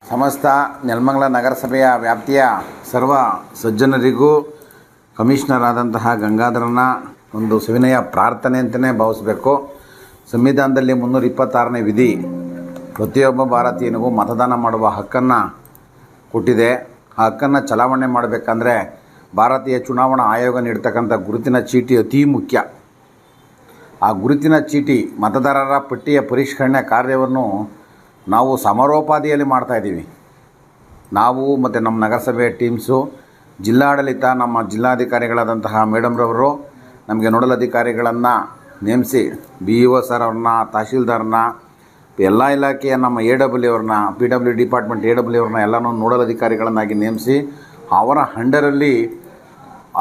ಸಮಸ್ತ ನೆಲಮಂಗಲ ನಗರಸಭೆಯ ವ್ಯಾಪ್ತಿಯ ಸರ್ವ ಸಜ್ಜನರಿಗೂ ಕಮಿಷನರ್ ಆದಂತಹ ಗಂಗಾಧರನ ಒಂದು ಸವಿನಯ ಪ್ರಾರ್ಥನೆ ಅಂತಲೇ ಭಾವಿಸಬೇಕು. ಸಂವಿಧಾನದಲ್ಲಿ 326ನೇ ವಿಧಿ ಪ್ರತಿಯೊಬ್ಬ ಭಾರತೀಯನಿಗೂ ಮತದಾನ ಮಾಡುವ ಹಕ್ಕನ್ನು ಕೊಟ್ಟಿದೆ. ಆ ಹಕ್ಕನ್ನು ಚಲಾವಣೆ ಮಾಡಬೇಕಂದ್ರೆ ಭಾರತೀಯ ಚುನಾವಣಾ ಆಯೋಗ ನೀಡ್ತಕ್ಕಂಥ ಗುರುತಿನ ಚೀಟಿ ಅತೀ ಮುಖ್ಯ. ಆ ಗುರುತಿನ ಚೀಟಿ ಮತದಾರರ ಪಟ್ಟಿಯ ಪರಿಷ್ಕರಣೆ ಕಾರ್ಯವನ್ನು ನಾವು ಸಮರೋಪಾದಿಯಲ್ಲಿ ಮಾಡ್ತಾಯಿದ್ದೀವಿ. ನಾವು ಮತ್ತು ನಮ್ಮ ನಗರಸಭೆ ಟೀಮ್ಸು, ಜಿಲ್ಲಾಡಳಿತ, ನಮ್ಮ ಜಿಲ್ಲಾಧಿಕಾರಿಗಳಾದಂತಹ ಮೇಡಮ್ರವರು ನಮಗೆ ನೋಡಲ್ ಅಧಿಕಾರಿಗಳನ್ನು ನೇಮಿಸಿ BEO ಸರ್ ಅವ್ರನ್ನ, ತಹಶೀಲ್ದಾರ್ನ, ಎಲ್ಲ ಇಲಾಖೆಯ ನಮ್ಮ AW ಅವ್ರನ್ನ, PW ಡಿಪಾರ್ಟ್ಮೆಂಟ್ AW ಅವ್ರನ್ನ ಎಲ್ಲನೂ ನೋಡಲ್ ಅಧಿಕಾರಿಗಳನ್ನಾಗಿ ನೇಮಿಸಿ ಅವರ ಅಂಡರಲ್ಲಿ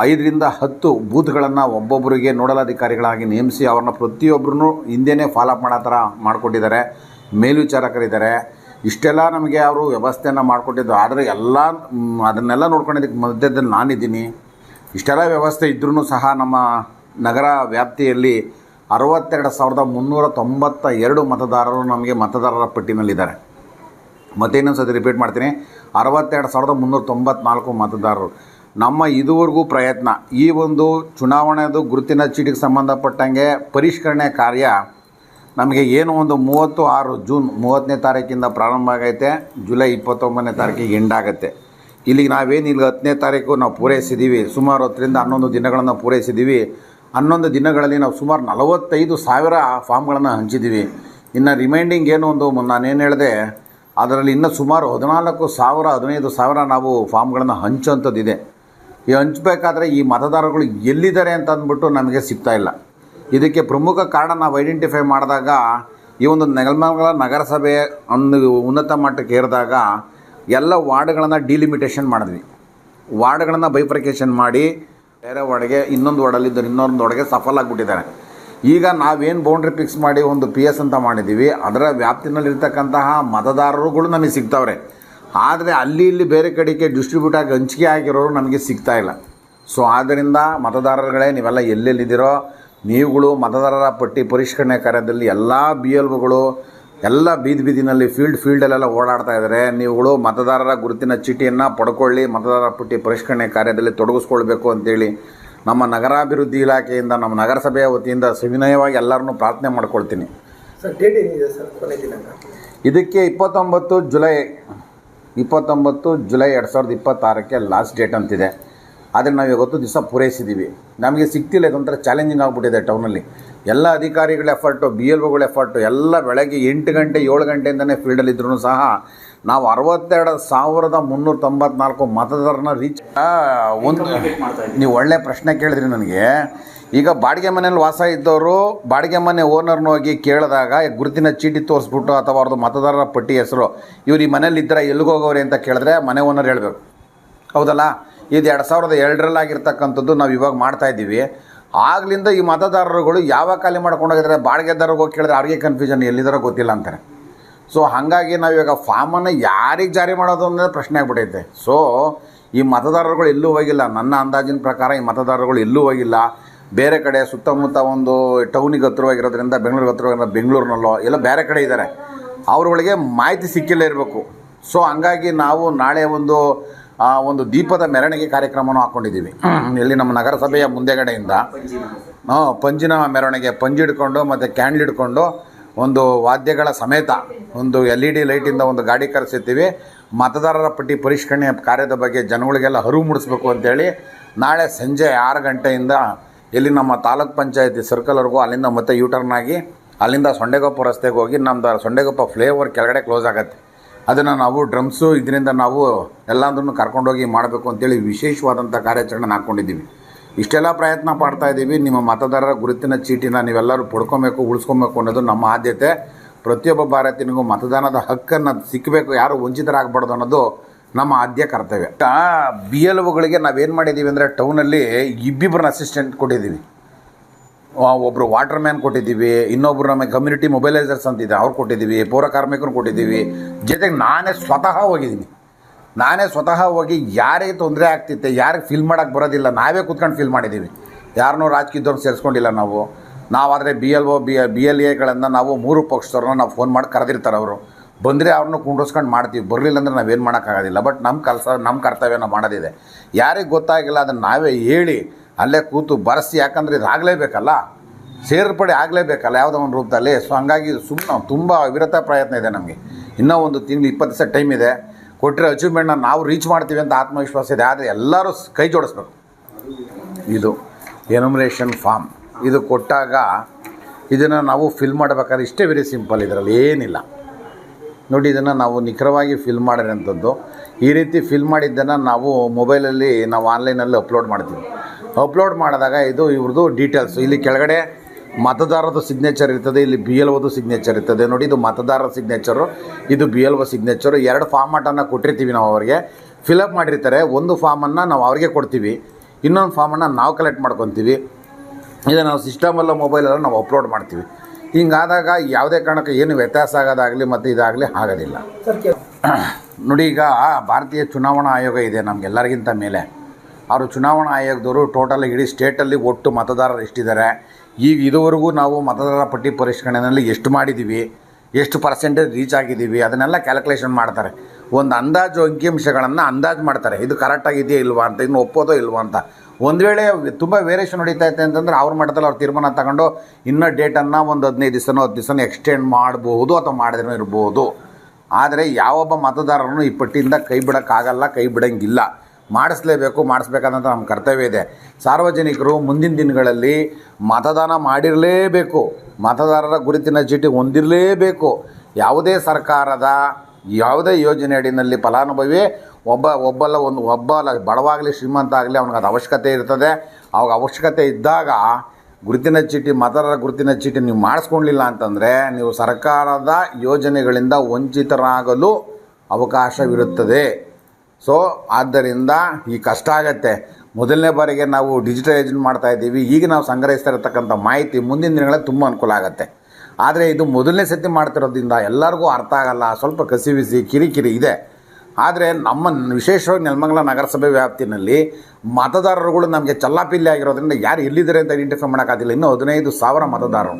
5 ರಿಂದ 10 ಬೂತ್ಗಳನ್ನು ಒಬ್ಬೊಬ್ಬರಿಗೆ ನೋಡಲ್ ಅಧಿಕಾರಿಗಳಾಗಿ ನೇಮಿಸಿ ಅವ್ರನ್ನ ಪ್ರತಿಯೊಬ್ಬರೂ ಹಿಂದೆಯೇ ಫಾಲೋಅಪ್ ಮಾಡೋ ಥರ ಮಾಡಿಕೊಟ್ಟಿದ್ದಾರೆ. ಮೇಲ್ವಿಚಾರಕರಿದ್ದಾರೆ. ಇಷ್ಟೆಲ್ಲ ನಮಗೆ ಅವರು ವ್ಯವಸ್ಥೆಯನ್ನು ಮಾಡಿಕೊಟ್ಟಿದ್ದು. ಆದರೆ ಅದನ್ನೆಲ್ಲ ನೋಡ್ಕೊಂಡಿದ್ದಕ್ಕೆ ಮಧ್ಯದಲ್ಲಿ ನಾನಿದ್ದೀನಿ. ಇಷ್ಟೆಲ್ಲ ವ್ಯವಸ್ಥೆ ಇದ್ರೂ ಸಹ ನಮ್ಮ ನಗರ ವ್ಯಾಪ್ತಿಯಲ್ಲಿ 62,392 ಮತದಾರರು ನಮಗೆ ಮತದಾರರ ಪಟ್ಟಿನಲ್ಲಿದ್ದಾರೆ. ಮತ್ತೆ ಇನ್ನೊಂದು ಸತಿ ರಿಪೀಟ್ ಮಾಡ್ತೀನಿ, 62,394 ಮತದಾರರು. ನಮ್ಮ ಇದುವರೆಗೂ ಪ್ರಯತ್ನ ಈ ಒಂದು ಚುನಾವಣೆದು ಗುರುತಿನ ಚೀಟಿಗೆ ಸಂಬಂಧಪಟ್ಟಂಗೆ ಪರಿಷ್ಕರಣೆ ಕಾರ್ಯ ನಮಗೆ ಏನು ಒಂದು 36 ಜೂನ್ 30ನೇ ತಾರೀಕಿಂದ ಪ್ರಾರಂಭ ಆಗೈತೆ. ಜುಲೈ 29ನೇ ತಾರೀಕಿಗೆ ಎಂಡಾಗತ್ತೆ. ಇಲ್ಲಿಗೆ ನಾವೇನು ಇಲ್ಲಿ 10ನೇ ತಾರೀಕು ನಾವು ಪೂರೈಸಿದ್ದೀವಿ. ಸುಮಾರು 10 ರಿಂದ 11 ದಿನಗಳನ್ನು ಪೂರೈಸಿದ್ದೀವಿ. 11 ದಿನಗಳಲ್ಲಿ ನಾವು ಸುಮಾರು 45,000 ಫಾರ್ಮ್ಗಳನ್ನು ಹಂಚಿದ್ದೀವಿ. ಇನ್ನು ರಿಮೈಂಡಿಂಗ್ ಏನು ಒಂದು ನಾನೇನು ಹೇಳಿದೆ ಅದರಲ್ಲಿ ಇನ್ನೂ ಸುಮಾರು 14,000-15,000 ನಾವು ಫಾರ್ಮ್ಗಳನ್ನು ಹಂಚುವಂಥದ್ದಿದೆ. ಈ ಹಂಚಬೇಕಾದ್ರೆ ಈ ಮತದಾರಗಳು ಎಲ್ಲಿದ್ದಾರೆ ಅಂತ ಅಂದ್ಬಿಟ್ಟು ನಮಗೆ ಸಿಗ್ತಾಯಿಲ್ಲ. ಇದಕ್ಕೆ ಪ್ರಮುಖ ಕಾರಣ ನಾವು ಐಡೆಂಟಿಫೈ ಮಾಡಿದಾಗ ಈ ಒಂದು ನೆಲಮಂಗಲ ನಗರಸಭೆ ಒಂದು ಉನ್ನತ ಮಟ್ಟಕ್ಕೆ ಏರಿದಾಗ ಎಲ್ಲ ವಾರ್ಡ್ಗಳನ್ನು ಡಿಲಿಮಿಟೇಷನ್ ಮಾಡಿದ್ವಿ. ವಾರ್ಡ್ಗಳನ್ನು ಬೈಫರ್ಕೇಷನ್ ಮಾಡಿ ಬೇರೆ ವಾರ್ಡ್ಗೆ ಇನ್ನೊಂದು ವಾರ್ಡಲ್ಲಿದ್ದರೆ ಇನ್ನೊಂದು ವಾರ್ಡ್ಗೆ ಸಫಲ್ ಆಗಿಬಿಟ್ಟಿದ್ದಾರೆ. ಈಗ ನಾವೇನು ಬೌಂಡ್ರಿ ಫಿಕ್ಸ್ ಮಾಡಿ ಒಂದು PS ಅಂತ ಮಾಡಿದ್ದೀವಿ, ಅದರ ವ್ಯಾಪ್ತಿನಲ್ಲಿರ್ತಕ್ಕಂತಹ ಮತದಾರರುಗಳು ನಮಗೆ ಸಿಗ್ತಾವ್ರೆ. ಆದರೆ ಅಲ್ಲಿ ಇಲ್ಲಿ ಬೇರೆ ಕಡೆಗೆ ಡಿಸ್ಟ್ರಿಬ್ಯೂಟ್ ಆಗಿ ಹಂಚಿಕೆ ಆಗಿರೋರು ನಮಗೆ ಸಿಗ್ತಾಯಿಲ್ಲ. ಸೊ ಆದ್ದರಿಂದ ಮತದಾರರುಗಳೇ ನೀವೆಲ್ಲ ಎಲ್ಲೆಲ್ಲಿದ್ದೀರೋ ನೀವುಗಳು ಮತದಾರರ ಪಟ್ಟಿ ಪರಿಷ್ಕರಣೆ ಕಾರ್ಯದಲ್ಲಿ ಎಲ್ಲ BLOಗಳು ಎಲ್ಲ ಬೀದಿನಲ್ಲಿ ಫೀಲ್ಡಲ್ಲೆಲ್ಲ ಓಡಾಡ್ತಾ ಇದ್ದಾರೆ. ನೀವುಗಳು ಮತದಾರರ ಗುರುತಿನ ಚೀಟಿಯನ್ನು ಪಡ್ಕೊಳ್ಳಿ, ಮತದಾರರ ಪಟ್ಟಿ ಪರಿಷ್ಕರಣೆ ಕಾರ್ಯದಲ್ಲಿ ತೊಡಗಿಸ್ಕೊಳ್ಬೇಕು ಅಂತೇಳಿ ನಮ್ಮ ನಗರಾಭಿವೃದ್ಧಿ ಇಲಾಖೆಯಿಂದ, ನಮ್ಮ ನಗರಸಭೆಯ ವತಿಯಿಂದ ಸವಿನಯವಾಗಿ ಎಲ್ಲರನ್ನೂ ಪ್ರಾರ್ಥನೆ ಮಾಡ್ಕೊಳ್ತೀನಿ. ಸರ್, ಡೇಟ್ ಏನಿದೆ ಸರ್ ಕೊನೆ ದಿನಾಂಕ? ಇದಕ್ಕೆ 29 ಜುಲೈ 2026ಕ್ಕೆ ಲಾಸ್ಟ್ ಡೇಟ್ ಅಂತಿದೆ. ಆದರೆ ನಾವು ಇವತ್ತು ದಿವಸ ಪೂರೈಸಿದ್ದೀವಿ. ನಮಗೆ ಸಿಗ್ತಿಲ್ಲ. ಇದೊಂಥರ ಚಾಲೆಂಜಿಂಗ್ ಆಗಿಬಿಟ್ಟಿದೆ ಟೌನಲ್ಲಿ. ಎಲ್ಲ ಅಧಿಕಾರಿಗಳ ಎಫರ್ಟು, BLOಗಳ ಎಫರ್ಟು ಎಲ್ಲ ಬೆಳಗ್ಗೆ 8 ಗಂಟೆ 7 ಗಂಟೆಯಿಂದನೇ ಫೀಲ್ಡಲ್ಲಿದ್ದರೂ ಸಹ ನಾವು 62,394 ಮತದಾರನ ರೀಚ್ ಒಂದು. ನೀವು ಒಳ್ಳೆ ಪ್ರಶ್ನೆ ಕೇಳಿದ್ರಿ ನನಗೆ. ಈಗ ಬಾಡಿಗೆ ಮನೇಲಿ ವಾಸ ಇದ್ದವರು ಬಾಡಿಗೆ ಮನೆ ಓನರ್ನ ಹೋಗಿ ಕೇಳಿದಾಗ ಗುರುತಿನ ಚೀಟಿ ತೋರಿಸ್ಬಿಟ್ಟು ಅಥವಾ ಅವ್ರದ್ದು ಮತದಾರರ ಪಟ್ಟಿ ಹೆಸರು ಇವ್ರು ಈ ಮನೇಲಿದ್ದರೆ ಎಲ್ಲಿಗೋಗೋರಿ ಅಂತ ಕೇಳಿದ್ರೆ ಮನೆ ಓನರ್ ಹೇಳಬೇಕು. ಹೌದಲ್ಲ? ಇದು 2002ರಲ್ಲಾಗಿರ್ತಕ್ಕಂಥದ್ದು ನಾವು ಇವಾಗ ಮಾಡ್ತಾಯಿದ್ದೀವಿ. ಆಗ್ಲಿಂದ ಈ ಮತದಾರರುಗಳು ಯಾವಾಗ ಖಾಲಿ ಮಾಡ್ಕೊಂಡೋಗಿದ್ದಾರೆ, ಬಾಡಿಗೆದಾರಿಗೆ ಹೋಗಿ ಕೇಳಿದ್ರೆ ಅವ್ರಿಗೆ ಕನ್ಫ್ಯೂಷನ್, ಎಲ್ಲಿದ್ದಾರೋ ಗೊತ್ತಿಲ್ಲ ಅಂತಾರೆ. ಸೊ ಹಾಗಾಗಿ ನಾವಿವಾಗ ಫಾರ್ಮನ್ನು ಯಾರಿಗೆ ಜಾರಿ ಮಾಡೋದು ಅನ್ನೋದು ಪ್ರಶ್ನೆ ಆಗ್ಬಿಟ್ಟೈತೆ. ಸೊ ಈ ಮತದಾರರುಗಳು ಎಲ್ಲೂ ಹೋಗಿಲ್ಲ. ನನ್ನ ಅಂದಾಜಿನ ಪ್ರಕಾರ ಈ ಮತದಾರರುಗಳು ಎಲ್ಲೂ ಹೋಗಿಲ್ಲ. ಬೇರೆ ಕಡೆ ಸುತ್ತಮುತ್ತ ಒಂದು ಟೌನಿಗೆ ಹತ್ತಿರವಾಗಿರೋದ್ರಿಂದ, ಬೆಂಗಳೂರಿಗೆ ಹತ್ತಿರವಾಗಿರೋ ಬೆಂಗಳೂರಿನಲ್ಲೋ ಎಲ್ಲ ಬೇರೆ ಕಡೆ ಇದ್ದಾರೆ. ಅವ್ರಗಳಿಗೆ ಮಾಹಿತಿ ಸಿಕ್ಕಿಲ್ಲೇ ಇರಬೇಕು. ಸೊ ಹಂಗಾಗಿ ನಾವು ನಾಳೆ ಒಂದು ದೀಪದ ಮೆರವಣಿಗೆ ಕಾರ್ಯಕ್ರಮವನ್ನು ಹಾಕ್ಕೊಂಡಿದ್ದೀವಿ. ಇಲ್ಲಿ ನಮ್ಮ ನಗರಸಭೆಯ ಮುಂದೆಗಡೆಯಿಂದ ಪಂಜಿನ ಮೆರವಣಿಗೆ, ಪಂಜಿ ಹಿಡ್ಕೊಂಡು ಮತ್ತು ಕ್ಯಾಂಡ್ಲ್ ಹಿಡ್ಕೊಂಡು ಒಂದು ವಾದ್ಯಗಳ ಸಮೇತ ಒಂದು LED ಲೈಟಿಂದ ಒಂದು ಗಾಡಿ ಕರೆಸಿರ್ತೀವಿ. ಮತದಾರರ ಪಟ್ಟಿ ಪರಿಷ್ಕರಣೆ ಕಾರ್ಯದ ಬಗ್ಗೆ ಜನಗಳಿಗೆಲ್ಲ ಅರಿವು ಮೂಡಿಸ್ಬೇಕು ಅಂತೇಳಿ ನಾಳೆ ಸಂಜೆ 6 ಗಂಟೆಯಿಂದ ಇಲ್ಲಿ ನಮ್ಮ ತಾಲೂಕ್ ಪಂಚಾಯತಿ ಸರ್ಕಲ್ವರೆಗೂ ಅಲ್ಲಿಂದ ಮತ್ತೆ ಯೂಟರ್ನ್ ಆಗಿ ಅಲ್ಲಿಂದ ಸೊಂಡೆಗೊಪ್ಪ ರಸ್ತೆಗೆ ಹೋಗಿ ನಮ್ಮದು ಸೊಂಡೆಗೊಪ್ಪ ಫ್ಲೇಓವರ್ ಕೆಳಗಡೆ ಕ್ಲೋಸ್ ಆಗುತ್ತೆ. ಅದನ್ನು ನಾವು ಡ್ರಮ್ಸು ಇದರಿಂದ ನಾವು ಎಲ್ಲಾಂದ್ರೂ ಕರ್ಕೊಂಡೋಗಿ ಮಾಡಬೇಕು ಅಂತೇಳಿ ವಿಶೇಷವಾದಂಥ ಕಾರ್ಯಾಚರಣೆ ಹಾಕ್ಕೊಂಡಿದ್ದೀವಿ. ಇಷ್ಟೆಲ್ಲ ಪ್ರಯತ್ನ ಪಡ್ತಾಯಿದ್ದೀವಿ. ನಿಮ್ಮ ಮತದಾರರ ಗುರುತಿನ ಚೀಟಿನ ನೀವೆಲ್ಲರೂ ಪಡ್ಕೊಬೇಕು, ಉಳಿಸ್ಕೊಬೇಕು ಅನ್ನೋದು ನಮ್ಮ ಆದ್ಯತೆ. ಪ್ರತಿಯೊಬ್ಬ ಭಾರತೀಯನಿಗೂ ಮತದಾನದ ಹಕ್ಕನ್ನು ಸಿಕ್ಕಬೇಕು, ಯಾರು ವಂಚಿತರಾಗಬಾರ್ದು ಅನ್ನೋದು ನಮ್ಮ ಆದ್ಯ ಕರ್ತವ್ಯ. BLOಗಳಿಗೆ ನಾವೇನು ಮಾಡಿದ್ದೀವಿ ಅಂದರೆ ಟೌನಲ್ಲಿ 2 ಅಸಿಸ್ಟೆಂಟ್ ಕೊಟ್ಟಿದ್ದೀವಿ. ಒಬ್ಬರು ವಾಟರ್ ಮ್ಯಾನ್ ಕೊಟ್ಟಿದ್ದೀವಿ, ಇನ್ನೊಬ್ಬರು ನಮಗೆ ಕಮ್ಯುನಿಟಿ ಮೊಬೈಲೈಸರ್ಸ್ ಅಂತಿದೆ ಅವ್ರು ಕೊಟ್ಟಿದ್ದೀವಿ, ಪೌರ ಕಾರ್ಮಿಕರು ಕೊಟ್ಟಿದ್ದೀವಿ. ಜೊತೆಗೆ ನಾನೇ ಸ್ವತಃ ಹೋಗಿ ಯಾರಿಗೆ ತೊಂದರೆ ಆಗ್ತಿತ್ತೆ, ಯಾರಿಗೆ ಫಿಲ್ ಮಾಡೋಕ್ಕೆ ಬರೋದಿಲ್ಲ, ನಾವೇ ಕೂತ್ಕೊಂಡು ಫಿಲ್ ಮಾಡಿದ್ದೀವಿ. ಯಾರನ್ನೂ ರಾಜಕೀಯದವ್ರು ಸೇರಿಸ್ಕೊಂಡಿಲ್ಲ ನಾವು. ಆದರೆ BLOಗಳನ್ನು ನಾವು 3 ಪಕ್ಷದವ್ರನ್ನ ನಾವು ಫೋನ್ ಮಾಡಿ ಕರೆದಿರ್ತಾರೆ. ಅವರು ಬಂದರೆ ಅವ್ರನ್ನ ಕುಂಡ್ರಿಸ್ಕೊಂಡು ಮಾಡ್ತೀವಿ, ಬರಲಿಲ್ಲ ಅಂದರೆ ನಾವೇನು ಮಾಡೋಕ್ಕಾಗೋದಿಲ್ಲ. ಬಟ್ ನಮ್ಮ ಕರ್ತವ್ಯ ನಾವು ಮಾಡೋದಿದೆ. ಯಾರಿಗೆ ಗೊತ್ತಾಗಿಲ್ಲ ಅದನ್ನು ನಾವೇ ಹೇಳಿ ಅಲ್ಲೇ ಕೂತು ಬರೆಸಿ, ಯಾಕಂದರೆ ಇದು ಆಗಲೇಬೇಕಲ್ಲ, ಸೇರ್ಪಡೆ ಆಗಲೇಬೇಕಲ್ಲ ಯಾವುದೋ ಒಂದು ರೂಪದಲ್ಲಿ. ಸೊ ಹಂಗಾಗಿ ಸುಮ್ಮನೆ ತುಂಬ ವಿರತ ಪ್ರಯತ್ನ ಇದೆ ನಮಗೆ. ಇನ್ನೂ ಒಂದು ತಿಂಗಳು 20 ದಿವಸ ಟೈಮ್ ಇದೆ. ಕೊಟ್ಟಿರೋ ಅಚೀವ್ಮೆಂಟ್ನ ನಾವು ರೀಚ್ ಮಾಡ್ತೀವಿ ಅಂತ ಆತ್ಮವಿಶ್ವಾಸ ಇದೆ. ಆದರೆ ಎಲ್ಲರೂ ಕೈ ಜೋಡಿಸ್ಬೇಕು. ಇದು ಎನ್ಯುಮರೇಷನ್ ಫಾರ್ಮ್ ಇದು ಕೊಟ್ಟಾಗ ಇದನ್ನು ನಾವು ಫಿಲ್ ಮಾಡಬೇಕಾದ್ರೆ ಇಷ್ಟೇ ವೆರಿ ಸಿಂಪಲ್, ಇದರಲ್ಲಿ ಏನಿಲ್ಲ ನೋಡಿ. ಇದನ್ನು ನಾವು ನಿಖರವಾಗಿ ಫಿಲ್ ಮಾಡಿರೋಂಥದ್ದು. ಈ ರೀತಿ ಫಿಲ್ ಮಾಡಿದ್ದನ್ನು ನಾವು ಮೊಬೈಲಲ್ಲಿ ನಾವು ಆನ್ಲೈನಲ್ಲಿ ಅಪ್ಲೋಡ್ ಮಾಡ್ತೀವಿ. ಅಪ್ಲೋಡ್ ಮಾಡಿದಾಗ ಇದು ಇವ್ರದ್ದು ಡೀಟೇಲ್ಸ್. ಇಲ್ಲಿ ಕೆಳಗಡೆ ಮತದಾರರದು ಸಿಗ್ನೇಚರ್ ಇರ್ತದೆ, ಇಲ್ಲಿ BLOದು ಸಿಗ್ನೇಚರ್ ಇರ್ತದೆ. ನೋಡಿ, ಇದು ಮತದಾರರ ಸಿಗ್ನೇಚರು, ಇದು BLO ಸಿಗ್ನೇಚರು. 2 ಫಾರ್ಮ್ಯಾಟನ್ನು ಕೊಟ್ಟಿರ್ತೀವಿ ನಾವು ಅವರಿಗೆ. ಫಿಲಪ್ ಮಾಡಿರ್ತಾರೆ. ಒಂದು ಫಾರ್ಮನ್ನು ನಾವು ಅವ್ರಿಗೆ ಕೊಡ್ತೀವಿ, ಇನ್ನೊಂದು ಫಾರ್ಮನ್ನು ನಾವು ಕಲೆಕ್ಟ್ ಮಾಡ್ಕೊತೀವಿ. ಇದನ್ನು ನಾವು ಸಿಸ್ಟಮಲ್ಲ ಮೊಬೈಲಲ್ಲ ನಾವು ಅಪ್ಲೋಡ್ ಮಾಡ್ತೀವಿ. ಹಿಂಗಾದಾಗ ಯಾವುದೇ ಕಾರಣಕ್ಕೆ ಏನು ವ್ಯತ್ಯಾಸ ಆಗೋದಾಗಲಿ ಮತ್ತು ಇದಾಗಲಿ ಆಗೋದಿಲ್ಲ. ನೋಡಿ, ಈಗ ಭಾರತೀಯ ಚುನಾವಣಾ ಆಯೋಗ ಇದೆ ನಮಗೆಲ್ಲರಿಗಿಂತ ಮೇಲೆ. ಅವರು ಚುನಾವಣಾ ಆಯೋಗದವರು ಟೋಟಲ್ ಇಡೀ ಸ್ಟೇಟಲ್ಲಿ ಒಟ್ಟು ಮತದಾರರು ಎಷ್ಟಿದ್ದಾರೆ, ಈಗ ಇದುವರೆಗೂ ನಾವು ಮತದಾರರ ಪಟ್ಟಿ ಪರಿಷ್ಕರಣೆಯಲ್ಲಿ ಎಷ್ಟು ಮಾಡಿದ್ದೀವಿ, ಎಷ್ಟು ಪರ್ಸೆಂಟೇಜ್ ರೀಚ್ ಆಗಿದ್ದೀವಿ, ಅದನ್ನೆಲ್ಲ ಕ್ಯಾಲ್ಕುಲೇಷನ್ ಮಾಡ್ತಾರೆ. ಒಂದು ಅಂದಾಜು ಅಂಕಿಅಂಶಗಳನ್ನು ಅಂದಾಜು ಮಾಡ್ತಾರೆ. ಇದು ಕರೆಕ್ಟಾಗಿದೆಯಾ ಇಲ್ವಾ ಅಂತ, ಇನ್ನು ಒಪ್ಪೋದೋ ಇಲ್ವಾ ಅಂತ. ಒಂದು ವೇಳೆ ತುಂಬ ವೇರಿಯೇಷನ್ ಹೊಡಿತೈತೆ ಅಂತಂದರೆ ಅವ್ರ ಮಟ್ಟದಲ್ಲಿ ಅವ್ರು ತೀರ್ಮಾನ ತಗೊಂಡು ಇನ್ನೂ ಡೇಟನ್ನು ಒಂದು 15 ದಿವಸನೋ 10 ದಿವಸನೋ ಎಕ್ಸ್ಟೆಂಡ್ ಮಾಡ್ಬೋದು ಅಥವಾ ಮಾಡದೇನೋ ಇರ್ಬೋದು. ಆದರೆ ಯಾವೊಬ್ಬ ಮತದಾರರನ್ನು ಈ ಪಟ್ಟಿಯಿಂದ ಕೈ ಬಿಡೋಕ್ಕಾಗಲ್ಲ, ಕೈ ಬಿಡೋಂಗಿಲ್ಲ. ಮಾಡಿಸ್ಲೇಬೇಕು, ಮಾಡಿಸ್ಬೇಕಾದಂಥ ನಮ್ಮ ಕರ್ತವ್ಯ ಇದೆ. ಸಾರ್ವಜನಿಕರು ಮುಂದಿನ ದಿನಗಳಲ್ಲಿ ಮತದಾನ ಮಾಡಿರಲೇಬೇಕು, ಮತದಾರರ ಗುರುತಿನ ಚೀಟಿ ಹೊಂದಿರಲೇಬೇಕು. ಯಾವುದೇ ಸರ್ಕಾರದ ಯಾವುದೇ ಯೋಜನೆ ಅಡಿನಲ್ಲಿ ಫಲಾನುಭವಿ ಒಬ್ಬ ಬಡವಾಗಲಿ ಶ್ರೀಮಂತ ಆಗಲಿ ಅವ್ನಿಗೆ ಅದು ಅವಶ್ಯಕತೆ ಇರ್ತದೆ. ಅವಾಗ ಅವಶ್ಯಕತೆ ಇದ್ದಾಗ ಗುರುತಿನ ಚೀಟಿ, ಮತದಾರರ ಗುರುತಿನ ಚೀಟಿ ನೀವು ಮಾಡಿಸ್ಕೊಳ್ಳಿಲ್ಲ ಅಂತಂದರೆ ನೀವು ಸರ್ಕಾರದ ಯೋಜನೆಗಳಿಂದ ವಂಚಿತರಾಗಲು ಅವಕಾಶವಿರುತ್ತದೆ. ಸೊ ಆದ್ದರಿಂದ ಈ ಕಷ್ಟ ಆಗತ್ತೆ. ಮೊದಲನೇ ಬಾರಿಗೆ ನಾವು ಡಿಜಿಟಲೈಸೇಷನ್ ಮಾಡ್ತಾಯಿದ್ದೀವಿ. ಈಗ ನಾವು ಸಂಗ್ರಹಿಸ್ತಾ ಇರತಕ್ಕಂಥ ಮಾಹಿತಿ ಮುಂದಿನ ದಿನಗಳಲ್ಲಿ ತುಂಬ ಅನುಕೂಲ ಆಗುತ್ತೆ. ಆದರೆ ಇದು ಮೊದಲನೇ ಸತಿ ಮಾಡ್ತಿರೋದ್ರಿಂದ ಎಲ್ಲರಿಗೂ ಅರ್ಥ ಆಗಲ್ಲ, ಸ್ವಲ್ಪ ಕಸಿವಿಸಿ ಕಿರಿಕಿರಿ ಇದೆ. ಆದರೆ ನಮ್ಮ ವಿಶೇಷವಾಗಿ ನೆಲಮಂಗಲ ನಗರಸಭೆ ವ್ಯಾಪ್ತಿನಲ್ಲಿ ಮತದಾರರುಗಳು ನಮಗೆ ಚಲ್ಲಾಪಿಲ್ಲಿ ಆಗಿರೋದ್ರಿಂದ ಯಾರು ಎಲ್ಲಿದ್ದಾರೆ ಅಂತ ಐಡೆಂಟಿಫೈ ಮಾಡೋಕ್ಕಾಗಿಲ್ಲ. ಇನ್ನೂ 15,000 ಮತದಾರರು.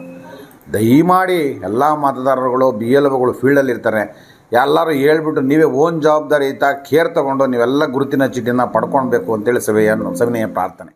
ದಯಮಾಡಿ ಎಲ್ಲ ಮತದಾರರುಗಳು BLOಗಳು ಫೀಲ್ಡಲ್ಲಿ ಇರ್ತಾರೆ. ಎಲ್ಲರೂ ಹೇಳ್ಬಿಟ್ಟು ನೀವೇ ಓನ್ ಜವಾಬ್ದಾರಿ ಕೇರ್ ತೊಗೊಂಡು ನೀವೆಲ್ಲ ಗುರುತಿನ ಚೀಟಿನ ಪಡ್ಕೊಳ್ಬೇಕು ಅಂತೇಳಿ ಸವಿನಯ ಪ್ರಾರ್ಥನೆ.